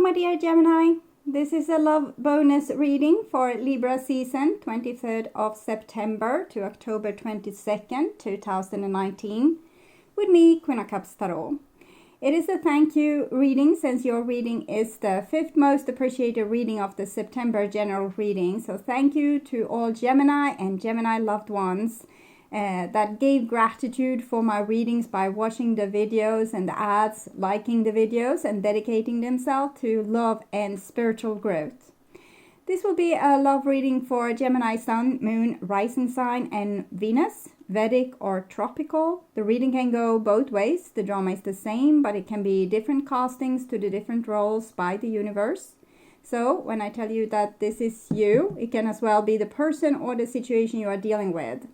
my dear Gemini. This is a love bonus reading for Libra season 23rd of September to October 22nd, 2019 with me, Queen of Cups Tarot. It is a thank you reading since your reading is the 5th most appreciated reading of the September general reading. So thank you to all Gemini and Gemini loved ones that gave gratitude for my readings by watching the videos and the ads, liking the videos and dedicating themselves to love and spiritual growth. This will be a love reading for Gemini Sun, Moon, Rising Sign and Venus, Vedic or Tropical. The reading can go both ways. The drama is the same, but it can be different castings to the different roles by the universe. So when I tell you that this is you, it can as well be the person or the situation you are dealing with.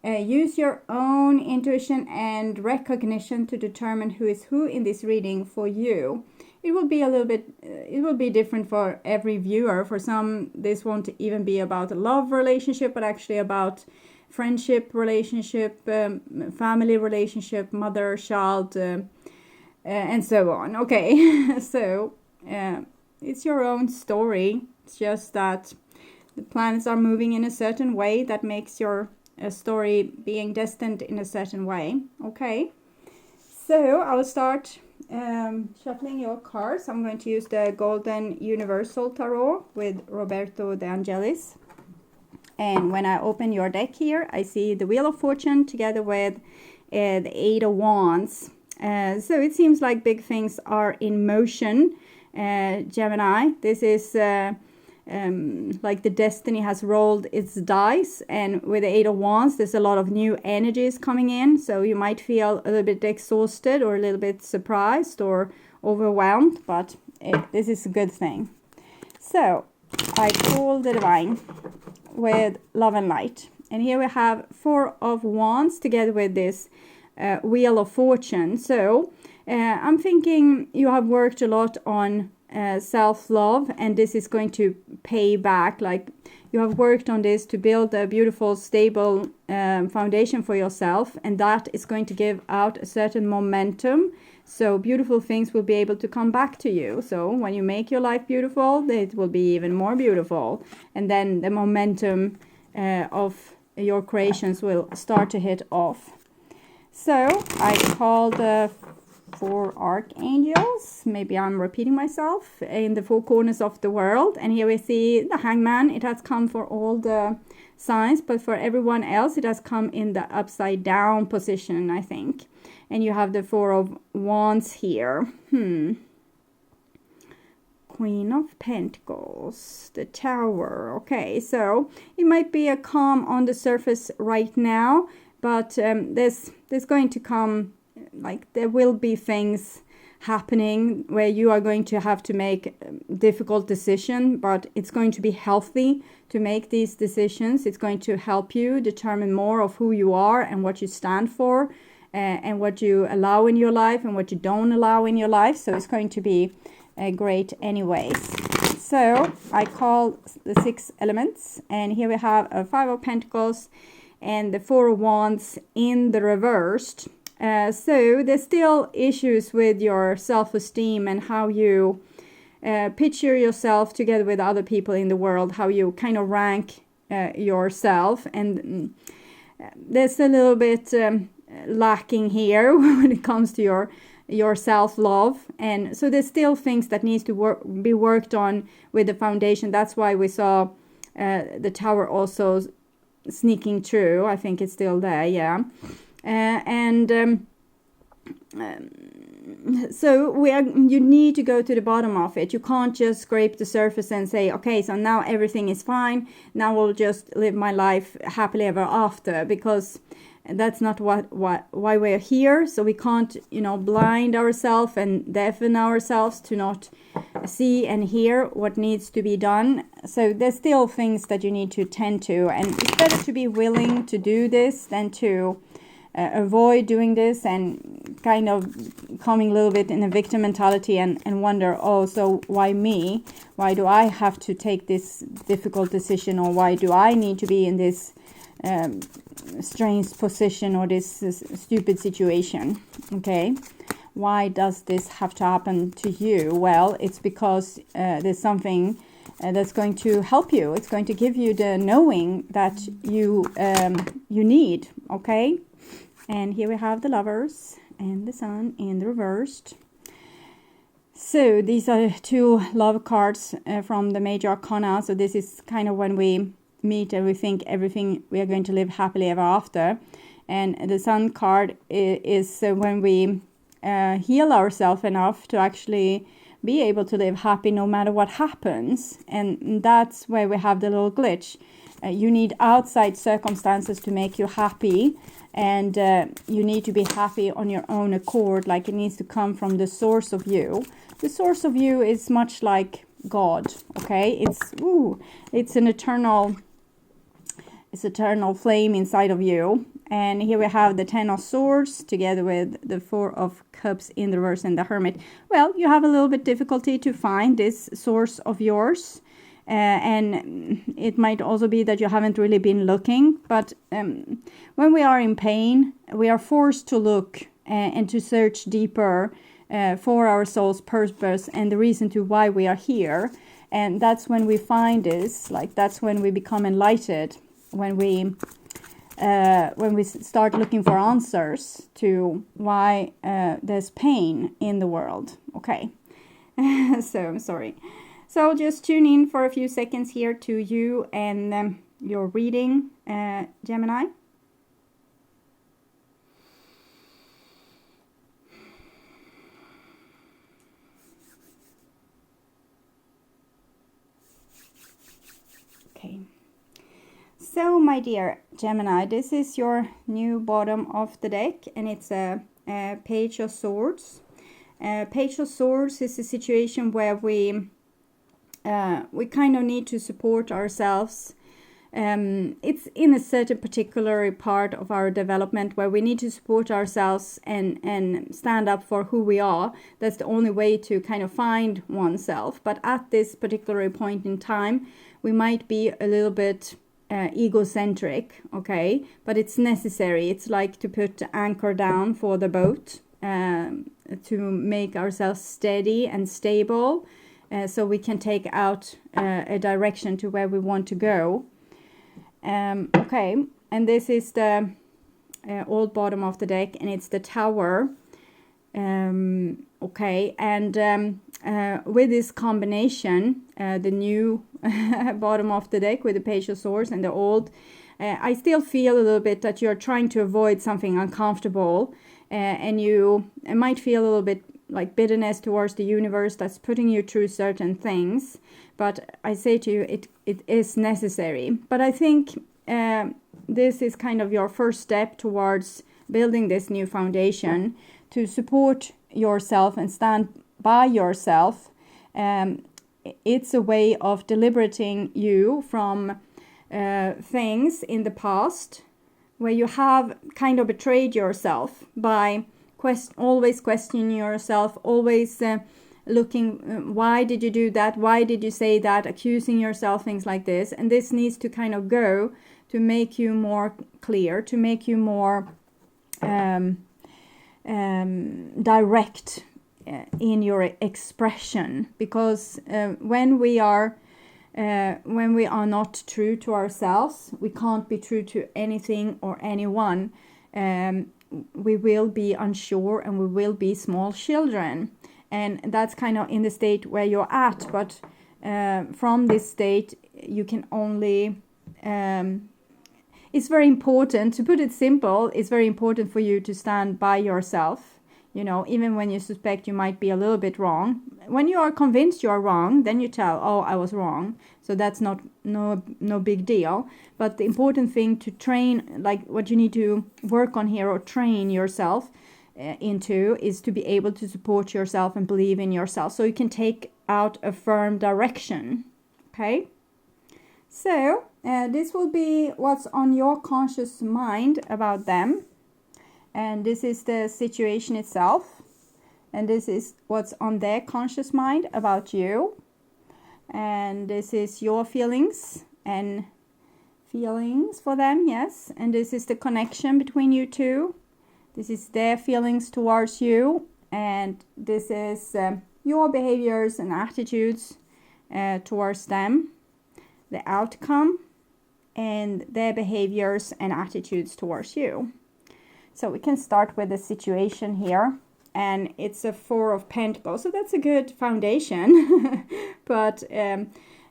Use your own intuition and recognition to determine who is who in this reading for you. It will be a little bit, it will be different for every viewer. For some, this won't even be about a love relationship, but actually about friendship relationship, family relationship, mother, child, and so on. Okay, so it's your own story. It's just that the planets are moving in a certain way that makes your story being destined in a certain way. Okay, so I will start shuffling your cards. I'm going to use the Golden Universal Tarot with Roberto De Angelis. And when I open your deck here, I see the Wheel of Fortune together with the Eight of Wands. So it seems like big things are in motion, Gemini. This is like the destiny has rolled its dice, and with the Eight of Wands there's a lot of new energies coming in, so you might feel a little bit exhausted or a little bit surprised or overwhelmed, but this is a good thing. So I pull the Divine with Love and Light, and here we have Four of Wands together with this Wheel of Fortune. So I'm thinking you have worked a lot on self-love, and this is going to pay back. Like you have worked on this to build a beautiful stable foundation for yourself, and that is going to give out a certain momentum, so beautiful things will be able to come back to you. So when you make your life beautiful, it will be even more beautiful, and then the momentum of your creations will start to hit off. So I call the Four Archangels, maybe I'm repeating myself, in the four corners of the world. And here we see the Hangman. It has come for all the signs, but for everyone else it has come in the upside down position, I think. And you have the Four of Wands here. Queen of Pentacles, the Tower. Okay, so it might be a calm on the surface right now, but there's going to come, like there will be things happening where you are going to have to make difficult decisions, but it's going to be healthy to make these decisions. It's going to help you determine more of who you are and what you stand for, and what you allow in your life and what you don't allow in your life. So it's going to be great anyways. So I call the 6 elements, and here we have a Five of Pentacles and the Four of Wands in the reversed. So there's still issues with your self-esteem and how you picture yourself together with other people in the world, how you kind of rank yourself, and there's a little bit lacking here when it comes to your self-love. And so there's still things that needs to be worked on with the foundation. That's why we saw the Tower also sneaking through. I think it's still there, yeah. So you need to go to the bottom of it. You can't just scrape the surface and say, okay, so now everything is fine, now we'll just live my life happily ever after, because that's not why we're here. So we can't, blind ourselves and deafen ourselves to not see and hear what needs to be done. So there's still things that you need to tend to, and it's better to be willing to do this than to avoid doing this and kind of coming a little bit in a victim mentality and wonder, oh, so why me? Why do I have to take this difficult decision, or why do I need to be in this strange position or this stupid situation? Okay, why does this have to happen to you? Well, it's because there's something that's going to help you. It's going to give you the knowing that you need, okay? And here we have the Lovers and the Sun in the reversed. So these are 2 love cards from the major arcana. So this is kind of when we meet and we think everything, we are going to live happily ever after. And the Sun card is when we heal ourselves enough to actually be able to live happy no matter what happens. And that's where we have the little glitch. You need outside circumstances to make you happy, and you need to be happy on your own accord, like it needs to come from the source of you. The source of you is much like God, okay? It's an eternal flame inside of you. And here we have the 10 of Swords together with the 4 of Cups in the reverse and the Hermit. Well, you have a little bit difficulty to find this source of yours. And it might also be that you haven't really been looking. But when we are in pain, we are forced to look and to search deeper for our soul's purpose and the reason to why we are here. And that's when we find this, like that's when we become enlightened, when we start looking for answers to why there's pain in the world. Okay, so I'm sorry. So just tune in for a few seconds here to you and your reading, Gemini. Okay. So, my dear Gemini, this is your new bottom of the deck, and it's a Page of Swords. Page of Swords is a situation where we kind of need to support ourselves. It's in a certain particular part of our development where we need to support ourselves and stand up for who we are. That's the only way to kind of find oneself. But at this particular point in time, we might be a little bit egocentric, okay? But it's necessary. It's like to put the anchor down for the boat, to make ourselves steady and stable, so we can take out a direction to where we want to go. Okay, and this is the old bottom of the deck, and it's the Tower. Okay, and with this combination, the new bottom of the deck with the Page of Swords and the old, I still feel a little bit that you're trying to avoid something uncomfortable, and you might feel a little bit like bitterness towards the universe that's putting you through certain things. But I say to you, it is necessary. But I think this is kind of your first step towards building this new foundation to support yourself and stand by yourself. It's a way of liberating you from things in the past where you have kind of betrayed yourself by always questioning yourself, always looking, why did you do that? Why did you say that? Accusing yourself, things like this. And this needs to kind of go to make you more clear, to make you more direct in your expression. Because when we are not true to ourselves, we can't be true to anything or anyone. We will be unsure and we will be small children. And that's kind of in the state where you're at. But from this state, you can only... it's very important, to put it simple, it's very important for you to stand by yourself. You know, even when you suspect you might be a little bit wrong. When you are convinced you are wrong, then you tell, oh, I was wrong. So that's no big deal. But the important thing to train, like what you need to work on here or train yourself into, is to be able to support yourself and believe in yourself. So you can take out a firm direction. Okay? So this will be what's on your conscious mind about them. And this is the situation itself. And this is what's on their conscious mind about you. And this is your feelings and feelings for them, yes. And this is the connection between you two. This is their feelings towards you. and this is your behaviors and attitudes towards them, the outcome, and their behaviors and attitudes towards you. So we can start with the situation here, and it's a 4 of Pentacles, so that's a good foundation. But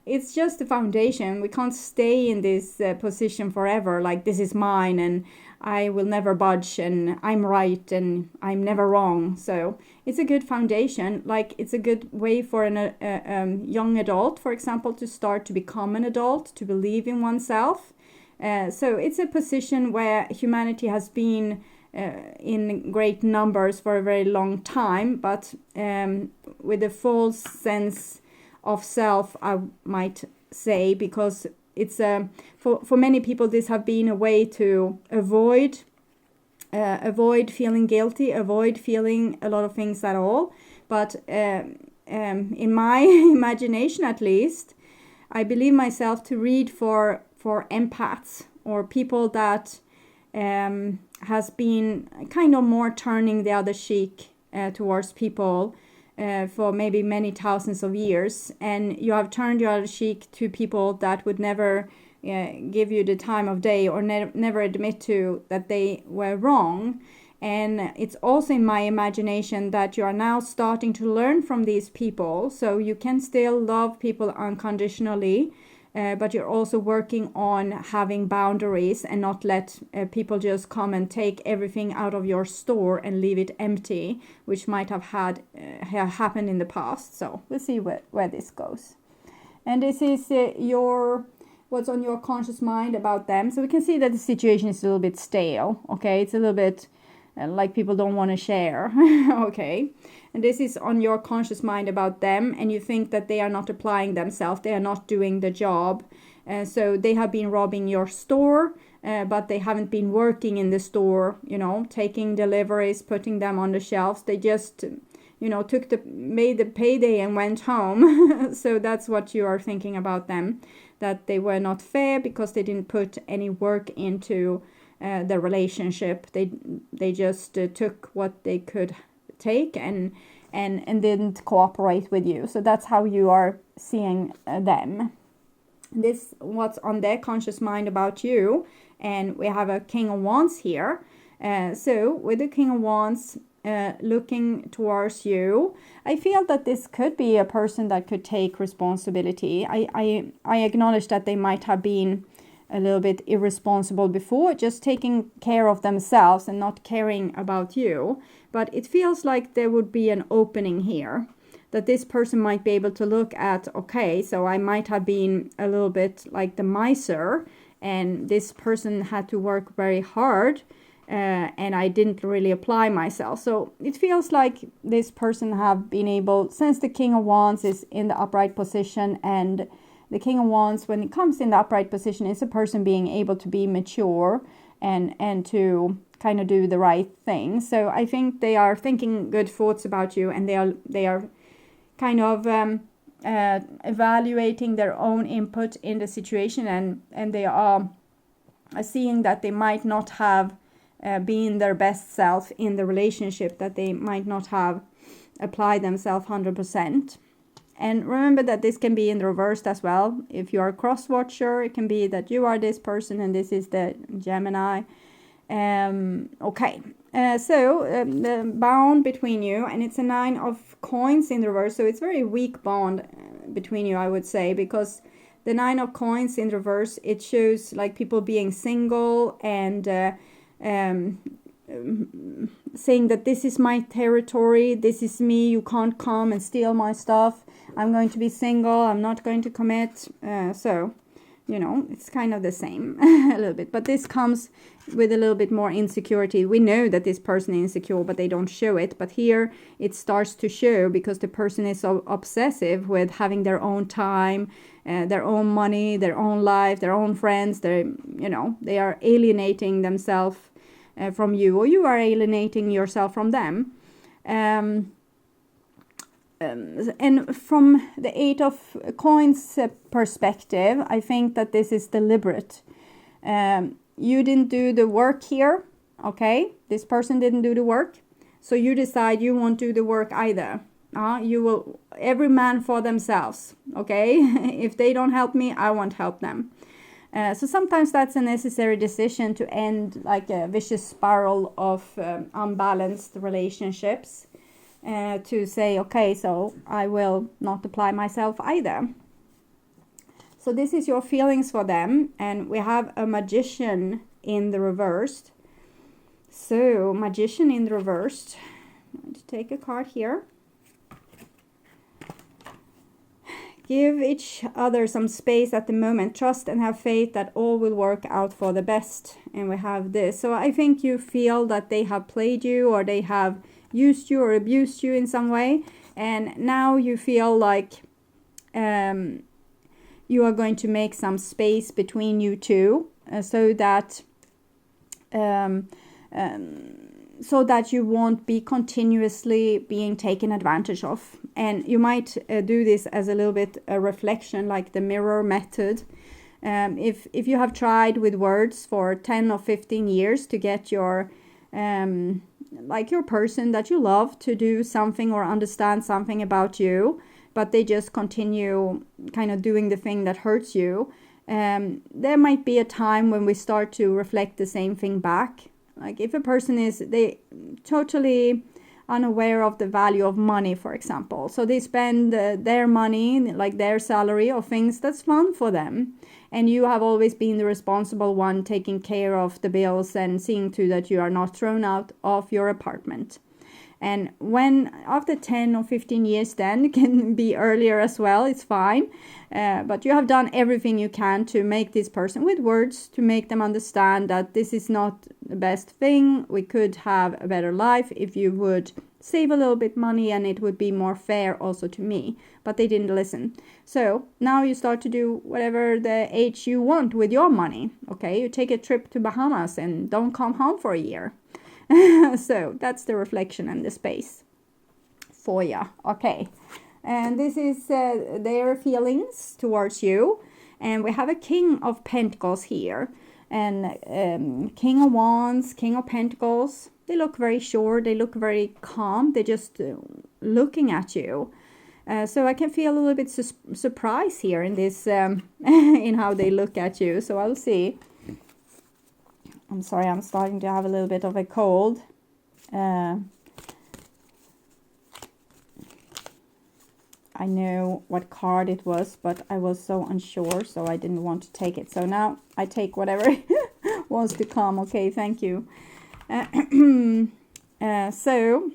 it's just a foundation. We can't stay in this position forever, like this is mine and I will never budge and I'm right and I'm never wrong. So it's a good foundation. Like it's a good way for a young adult, for example, to start to become an adult, to believe in oneself. So it's a position where humanity has been in great numbers for a very long time, but with a false sense of self, I might say, because it's for many people this have been a way to avoid feeling guilty, avoid feeling a lot of things at all. But in my imagination, at least, I believe myself to read for empaths or people that has been kind of more turning the other cheek towards people for maybe many thousands of years, and you have turned your other cheek to people that would never give you the time of day or never admit to that they were wrong. And it's also in my imagination that you are now starting to learn from these people, so you can still love people unconditionally, but you're also working on having boundaries and not let people just come and take everything out of your store and leave it empty, which might have happened in the past. So we'll see where this goes. And this is what's on your conscious mind about them. So we can see that the situation is a little bit stale. Okay, it's a little bit like people don't want to share. Okay, and this is on your conscious mind about them, and you think that they are not applying themselves, they are not doing the job, so they have been robbing your store, but they haven't been working in the store, taking deliveries, putting them on the shelves. They just made the payday and went home. So that's what you are thinking about them, that they were not fair because they didn't put any work into the relationship. They just took what they could take and didn't cooperate with you. So that's how you are seeing them. This what's on their conscious mind about you. And we have a King of Wands here. So with the King of Wands looking towards you, I feel that this could be a person that could take responsibility. I acknowledge that they might have been a little bit irresponsible before, just taking care of themselves and not caring about you. But it feels like there would be an opening here, that this person might be able to look at, okay, so I might have been a little bit like the miser, and this person had to work very hard, and I didn't really apply myself. So it feels like this person have been able, since the King of Wands is in the upright position, and the King of Wands, when it comes in the upright position, is a person being able to be mature and to kind of do the right thing. So I think they are thinking good thoughts about you, and they are kind of evaluating their own input in the situation, and they are seeing that they might not have been their best self in the relationship, that they might not have applied themselves 100%. And remember that this can be in the reverse as well. If you are a cross-watcher, it can be that you are this person and this is the Gemini. Okay, so the bond between you, and it's a 9 of coins in the reverse, so it's very weak bond between you, I would say, because the 9 of coins in reverse, it shows like people being single and saying that this is my territory, this is me, you can't come and steal my stuff, I'm going to be single, I'm not going to commit. So, it's kind of the same a little bit. But this comes with a little bit more insecurity. We know that this person is insecure, but they don't show it. But here it starts to show because the person is so obsessive with having their own time, their own money, their own life, their own friends. They are alienating themselves from you, or you are alienating yourself from them. And from the 8 of coins perspective, I think that this is deliberate. You didn't do the work here, okay? This person didn't do the work. So you decide you won't do the work either. You will, every man for themselves, okay? If they don't help me, I won't help them. So sometimes that's a necessary decision to end like a vicious spiral of unbalanced relationships. To say, okay, so I will not apply myself either. So this is your feelings for them, and we have a magician in the reversed. So magician in the reversed. I'm going to take a card here. Give each other some space at the moment. Trust and have faith that all will work out for the best. And we have this. So I think you feel that they have played you, or they have used you or abused you in some way, and now you feel like you are going to make some space between you two, so that you won't be continuously being taken advantage of. And you might do this as a little bit a reflection, like the mirror method. If you have tried with words for 10 or 15 years to get your like your person that you love to do something or understand something about you, but they just continue kind of doing the thing that hurts you, there might be a time when we start to reflect the same thing back. Like if a person is totally unaware of the value of money, for example, so they spend their money, like their salary, or things that's fun for them, and you have always been the responsible one taking care of the bills and seeing to that you are not thrown out of your apartment. And when after 10 or 15 years, then it can be earlier as well, it's fine, but you have done everything you can to make this person, with words, to make them understand that this is not the best thing. We could have a better life if you would save a little bit money, and it would be more fair also to me. But they didn't listen. So now you start to do whatever the age you want with your money. Okay, you take a trip to Bahamas and don't come home for a year. So that's the reflection and the space for you. Okay, and this is their feelings towards you. And we have a King of Pentacles here, and King of Wands, King of Pentacles. They look very sure, they look very calm, they're just looking at you. So I can feel a little bit surprise here in this in how they look at you. So I'll see. I'm sorry, I'm starting to have a little bit of a cold. I know what card it was, but I was so unsure, so I didn't want to take it. So now I take whatever wants to come. Okay, thank you. So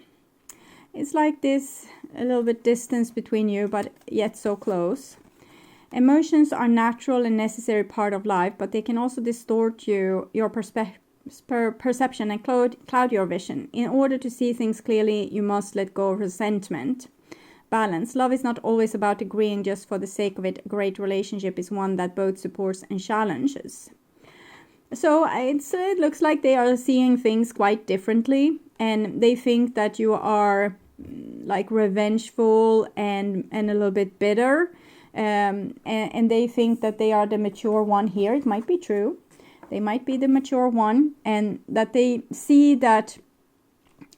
it's like this, a little bit distance between you, but yet so close. Emotions are natural and necessary part of life, but they can also distort your perception and cloud your vision. In order to see things clearly, you must let go of resentment. Balance. Love is not always about agreeing just for the sake of it. A great relationship is one that both supports and challenges. So it looks like they are seeing things quite differently, and they think that you are like revengeful and a little bit bitter. And they think that they are the mature one here. It might be true. They might be the mature one, and that they see that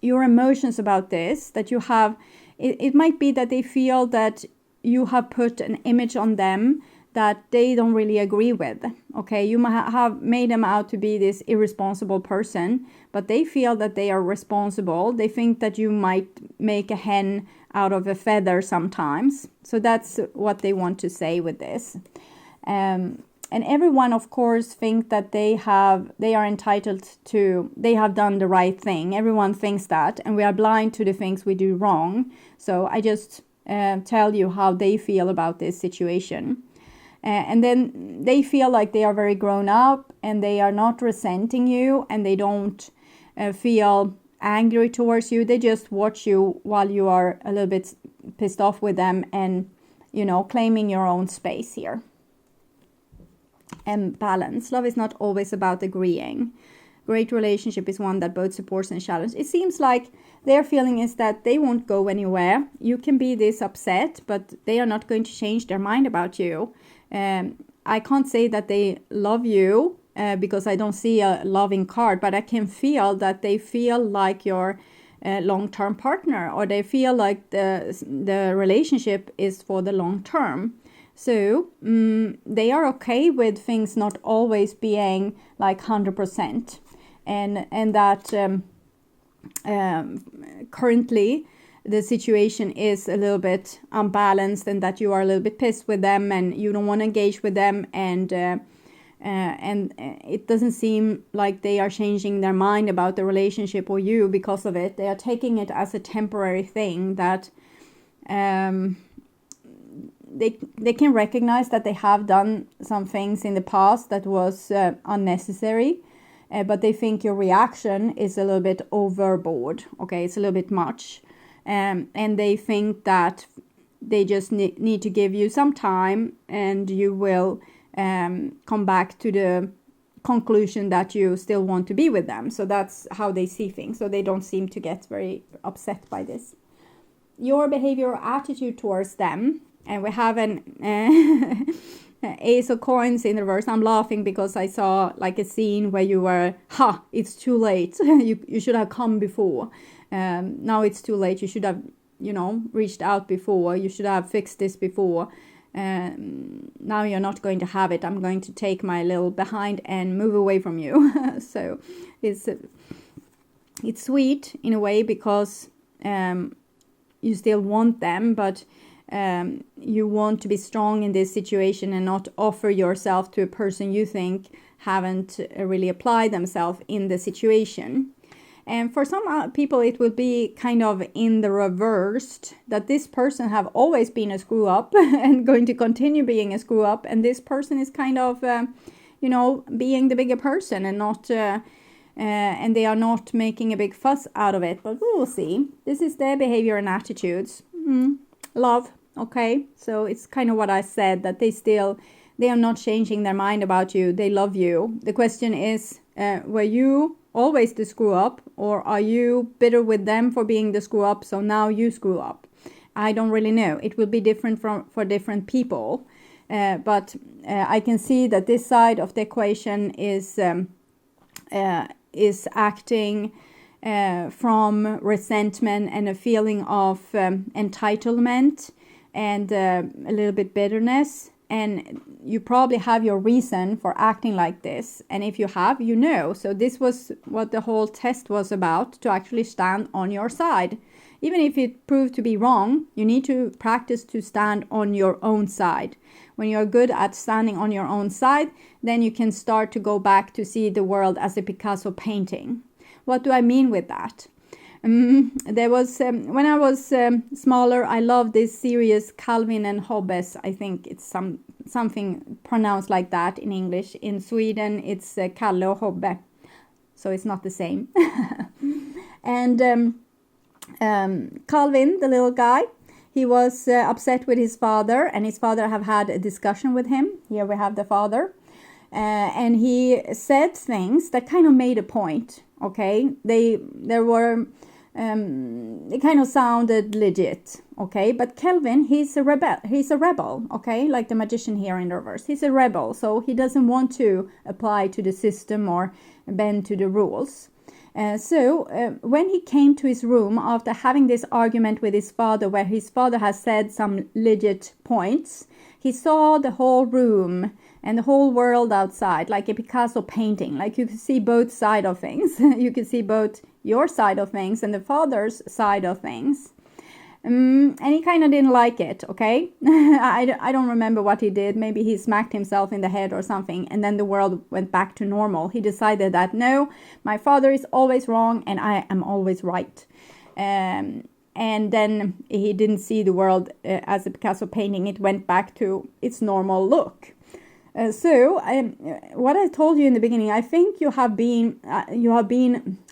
your emotions about this, that you have, it might be that they feel that you have put an image on them that they don't really agree with. Okay, you might have made them out to be this irresponsible person, but they feel that they are responsible. They think that you might make a hen out of a feather sometimes. So that's what they want to say with this. And everyone, of course, think that they are entitled to, they have done the right thing. Everyone thinks that, and we are blind to the things we do wrong. So I just tell you how they feel about this situation. And then they feel like they are very grown up, and they are not resenting you, and they don't feel angry towards you. They just watch you while you are a little bit pissed off with them, and claiming your own space here. And balance. Love is not always about agreeing. Great relationship is one that both supports and challenges. It seems like their feeling is that they won't go anywhere. You can be this upset, but they are not going to change their mind about you. I can't say that they love you because I don't see a loving card, but I can feel that they feel like your long-term partner, or they feel like the relationship is for the long term. So they are okay with things not always being like 100%, and that currently the situation is a little bit unbalanced, and that you are a little bit pissed with them and you don't want to engage with them, and it doesn't seem like they are changing their mind about the relationship or you because of it. They are taking it as a temporary thing that they can recognize that they have done some things in the past that was unnecessary, but they think your reaction is a little bit overboard. Okay, it's a little bit much, and they think that they just need to give you some time, and you will come back to the conclusion that you still want to be with them. So that's how they see things. So they don't seem to get very upset by this. Your behavior or attitude towards them, and we have an Ace of Coins in reverse. I'm laughing because I saw like a scene where you were, it's too late. you should have come before. Now it's too late. You should have, reached out before. You should have fixed this before. Now you're not going to have it. I'm going to take my little behind and move away from you. So it's sweet in a way, because you still want them, but you want to be strong in this situation and not offer yourself to a person you think haven't really applied themselves in the situation. And for some people, it will be kind of in the reversed, that this person have always been a screw up and going to continue being a screw up. And this person is kind of, being the bigger person and not, and they are not making a big fuss out of it. But we will see. This is their behavior and attitudes. Love. Okay. So it's kind of what I said, that they are not changing their mind about you. They love you. The question is, were you always the screw up, or are you bitter with them for being the screw up, so now you screw up? I don't really know. It will be different for different people, but I can see that this side of the equation is acting from resentment and a feeling of entitlement and a little bit bitterness. And you probably have your reason for acting like this. And if you have, So this was what the whole test was about, to actually stand on your side. Even if it proved to be wrong, you need to practice to stand on your own side. When you're good at standing on your own side, then you can start to go back to see the world as a Picasso painting. What do I mean with that? There was, when I was smaller, I loved this series Calvin and Hobbes. I think it's something pronounced like that in English. In Sweden, it's Kalle och Hobbe. So it's not the same. And Calvin, the little guy, he was upset with his father, and his father have had a discussion with him. Here we have the father. And he said things that kind of made a point. Okay, they kind of sounded legit, okay? But Kelvin, he's a rebel, okay? Like the magician here in the reverse. He's a rebel, so he doesn't want to apply to the system or bend to the rules. So when he came to his room after having this argument with his father, where his father has said some legit points, he saw the whole room and the whole world outside, like a Picasso painting. Like you could see both sides of things. You could see both your side of things and the father's side of things. And he kind of didn't like it, okay? I don't remember what he did. Maybe he smacked himself in the head or something, and then the world went back to normal. He decided that, no, my father is always wrong and I am always right. And then he didn't see the world as a Picasso painting. It went back to its normal look. So what I told you in the beginning, I think you have been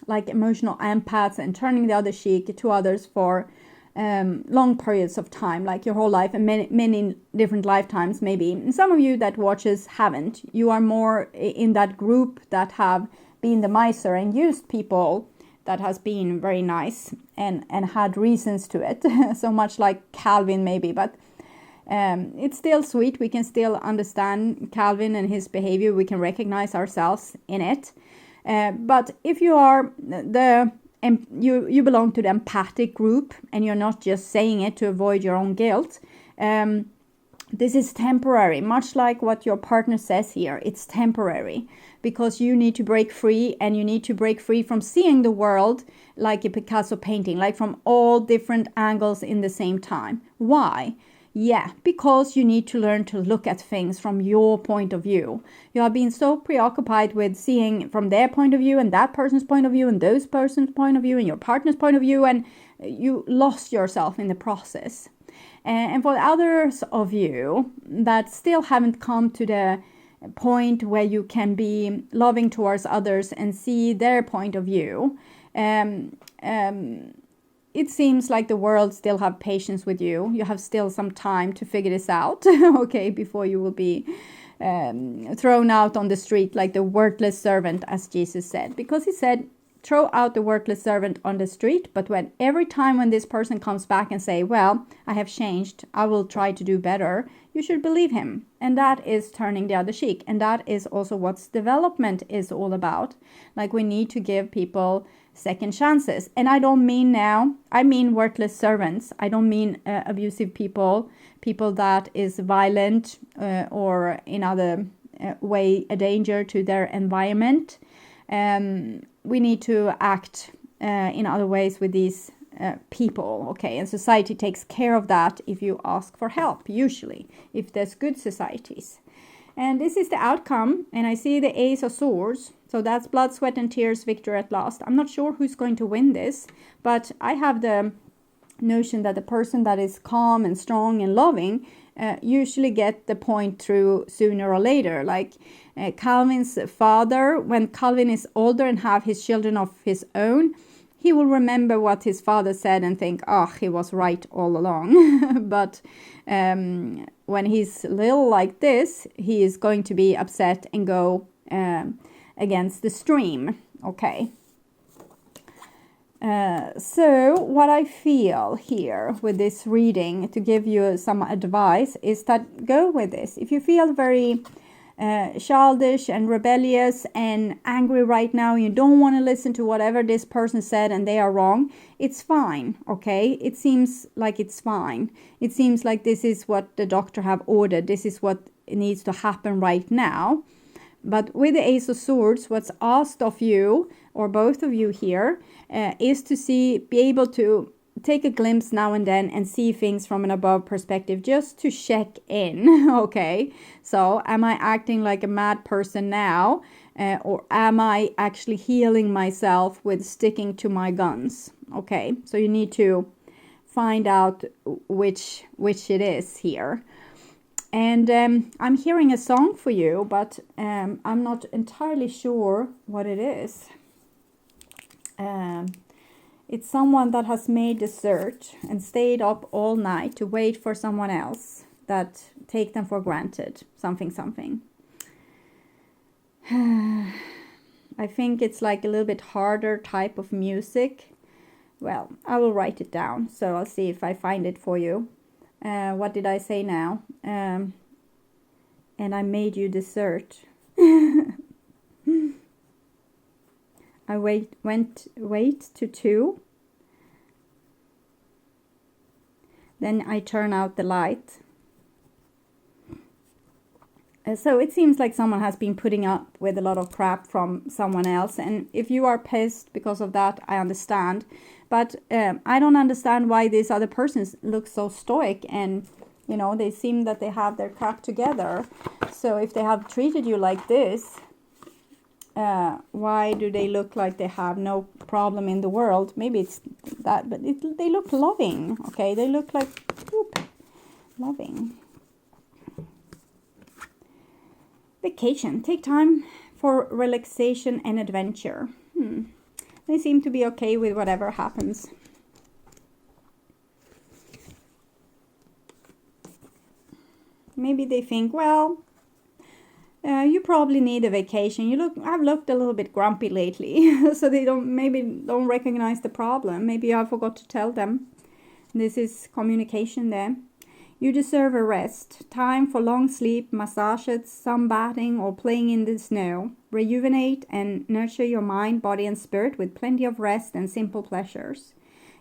like emotional empaths and turning the other cheek to others for long periods of time, like your whole life, and many different lifetimes maybe. And some of you that watches haven't. You are more in that group that have been the miser and used people that has been very nice and had reasons to it. So much like Calvin maybe, but it's still sweet. We can still understand Calvin and his behavior. We can recognize ourselves in it. But if you are the you belong to the empathic group, and you're not just saying it to avoid your own guilt. This is temporary, much like what your partner says here. It's temporary because you need to break free, and you need to break free from seeing the world like a Picasso painting, like from all different angles in the same time. Why? Yeah, because you need to learn to look at things from your point of view. You have been so preoccupied with seeing from their point of view, and that person's point of view, and those person's point of view, and your partner's point of view, and you lost yourself in the process. And for the others of you that still haven't come to the point where you can be loving towards others and see their point of view, it seems like the world still have patience with you. You have still some time to figure this out, okay, before you will be thrown out on the street like the worthless servant, as Jesus said. Because he said, throw out the worthless servant on the street, but every time when this person comes back and say, well, I have changed, I will try to do better, you should believe him. And that is turning the other cheek. And that is also what development is all about. Like, we need to give people second chances. And I don't mean now, I mean worthless servants. I don't mean abusive people that is violent or in other way a danger to their environment. We need to act in other ways with these people, okay? And society takes care of that if you ask for help, usually, if there's good societies. And this is the outcome, and I see the Ace of Swords. So that's blood, sweat, and tears, victory at last. I'm not sure who's going to win this, but I have the notion that the person that is calm and strong and loving usually get the point through sooner or later. Like Calvin's father, when Calvin is older and have his children of his own, he will remember what his father said and think, oh, he was right all along. But when he's little like this, he is going to be upset and go against the stream. Okay. So what I feel here with this reading, to give you some advice, is that go with this. If you feel very childish and rebellious and angry right now, you don't want to listen to whatever this person said and they are wrong, it's fine, okay? It seems like it's fine. It seems like this is what the doctor have ordered. This is what needs to happen right now. But with the Ace of Swords, what's asked of you, or both of you here, is to be able to take a glimpse now and then and see things from an above perspective, just to check in, okay? So am I acting like a mad person now, or am I actually healing myself with sticking to my guns? Okay, so you need to find out which it is here. And I'm hearing a song for you, but I'm not entirely sure what it is. It's someone that has made dessert and stayed up all night to wait for someone else that take them for granted. Something. I think it's like a little bit harder type of music. Well, I will write it down, so I'll see if I find it for you. What did I say now? And I made you dessert. I wait to 2. Then I turn out the light. So it seems like someone has been putting up with a lot of crap from someone else. And if you are pissed because of that, I understand. But I don't understand why these other persons look so stoic and, you know, they seem that they have their crap together. So if they have treated you like this, why do they look like they have no problem in the world? Maybe it's that, but they look loving, okay? They look like loving. Vacation. Take time for relaxation and adventure. They seem to be okay with whatever happens. Maybe they think, well, you probably need a vacation. I've looked a little bit grumpy lately, so they don't recognize the problem. Maybe I forgot to tell them. This is communication there. You deserve a rest. Time for long sleep, massages, sunbathing, or playing in the snow. Rejuvenate and nurture your mind, body, and spirit with plenty of rest and simple pleasures.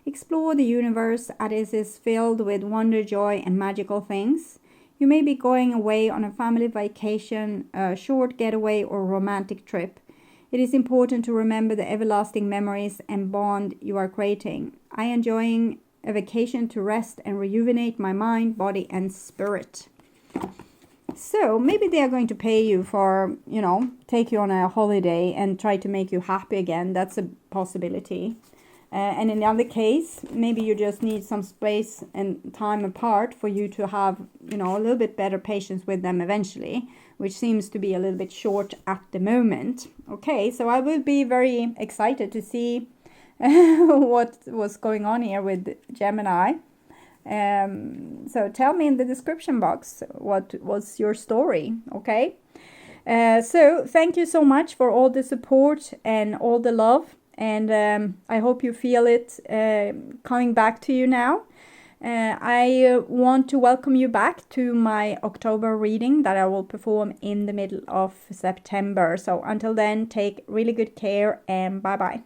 Explore the universe as it is filled with wonder, joy, and magical things. You may be going away on a family vacation, a short getaway, or romantic trip. It is important to remember the everlasting memories and bond you are creating. I am enjoying a vacation to rest and rejuvenate my mind, body, and spirit. So maybe they are going to pay you for, take you on a holiday and try to make you happy again. That's a possibility. And in the other case, maybe you just need some space and time apart for you to have, a little bit better patience with them eventually, which seems to be a little bit short at the moment. Okay, so I will be very excited to see what was going on here with Gemini. So tell me in the description box what was your story, okay? So thank you so much for all the support and all the love. And I hope you feel it coming back to you now. I want to welcome you back to my October reading that I will perform in the middle of September. So until then, take really good care and bye-bye.